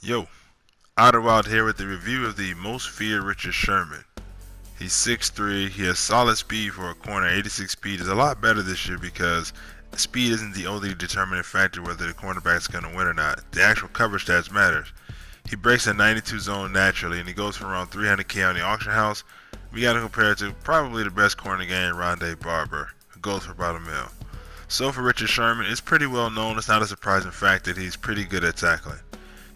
Yo, Outerwild here with the review of the most feared Richard Sherman. He's 6'3", he has solid speed for a corner. 86 speed is a lot better this year because speed isn't the only determining factor whether the cornerback is going to win or not. The actual coverage stats matters. He breaks a 92 zone naturally and he goes for around 300K on the auction house. We got to compare it to probably the best corner in the game, Rondé Barber, who goes for about a mil. So for Richard Sherman, it's pretty well known. It's not a surprising fact that he's pretty good at tackling.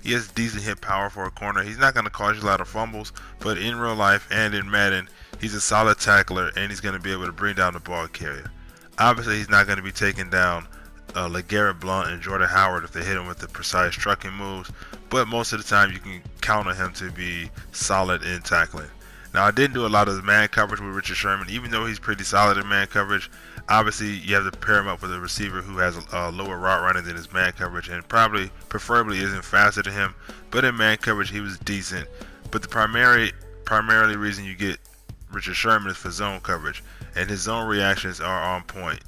He has decent hit power for a corner. He's not going to cause you a lot of fumbles, but in real life and in Madden, he's a solid tackler and he's going to be able to bring down the ball carrier. Obviously, he's not going to be taking down LeGarrette Blount and Jordan Howard if they hit him with the precise trucking moves, but most of the time you can count on him to be solid in tackling. Now, I didn't do a lot of the man coverage with Richard Sherman, even though he's pretty solid in man coverage. Obviously, you have to pair him up with a receiver who has a lower route running than his man coverage and preferably isn't faster than him. But in man coverage, he was decent. But the primarily reason you get Richard Sherman is for zone coverage, and his zone reactions are on point.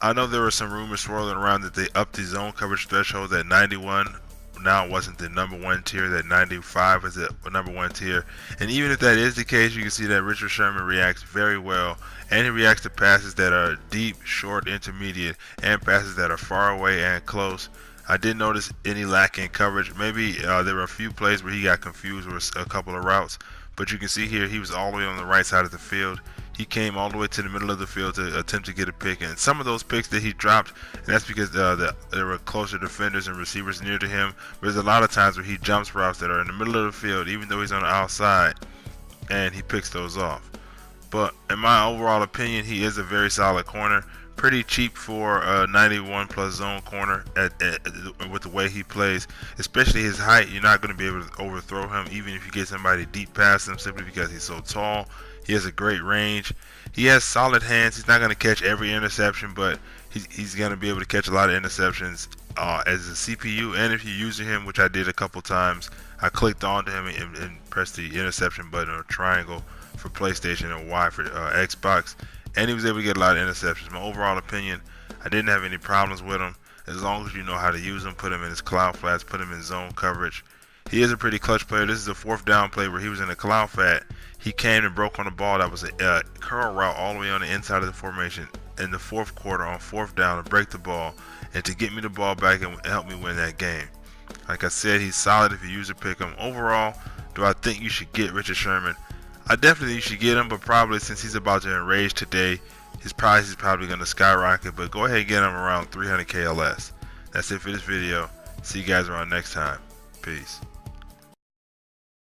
I know there were some rumors swirling around that they upped the zone coverage threshold at 91. Now it wasn't the number one tier, that 95 is the number one tier. And even if that is the case, you can see that Richard Sherman reacts very well, and he reacts to passes that are deep, short, intermediate, and passes that are far away and close. I didn't notice any lack in coverage. Maybe there were a few plays where he got confused with a couple of routes, but you can see here he was all the way on the right side of the field. He came all the way to the middle of the field to attempt to get a pick, and some of those picks that he dropped, and that's because there were closer defenders and receivers near to him. There's a lot of times where he jumps routes that are in the middle of the field, even though he's on the outside, and he picks those off. But in my overall opinion, he is a very solid corner. Pretty cheap for a 91 plus zone corner with the way he plays, especially his height. You're not going to be able to overthrow him, even if you get somebody deep past him, simply because he's so tall. He has a great range. He has solid hands. He's not going to catch every interception, but he's going to be able to catch a lot of interceptions as a CPU. And if you're using him, which I did a couple times, I clicked onto him and pressed the interception button or triangle for PlayStation and Y for Xbox, and he was able to get a lot of interceptions. My overall opinion, I didn't have any problems with him as long as you know how to use him, put him in his cloud flats, put him in zone coverage. He is a pretty clutch player. This is a fourth down play where he was in a cloud flat. He came and broke on the ball that was a curl route all the way on the inside of the formation in the fourth quarter on fourth down to break the ball and to get me the ball back and help me win that game. Like I said, he's solid if you use to pick him. Overall, do I think you should get Richard Sherman? I definitely think you should get him, but probably since he's about to enrage today, his price is probably going to skyrocket. But go ahead and get him around 300K or less. That's it for this video. See you guys around next time. Peace.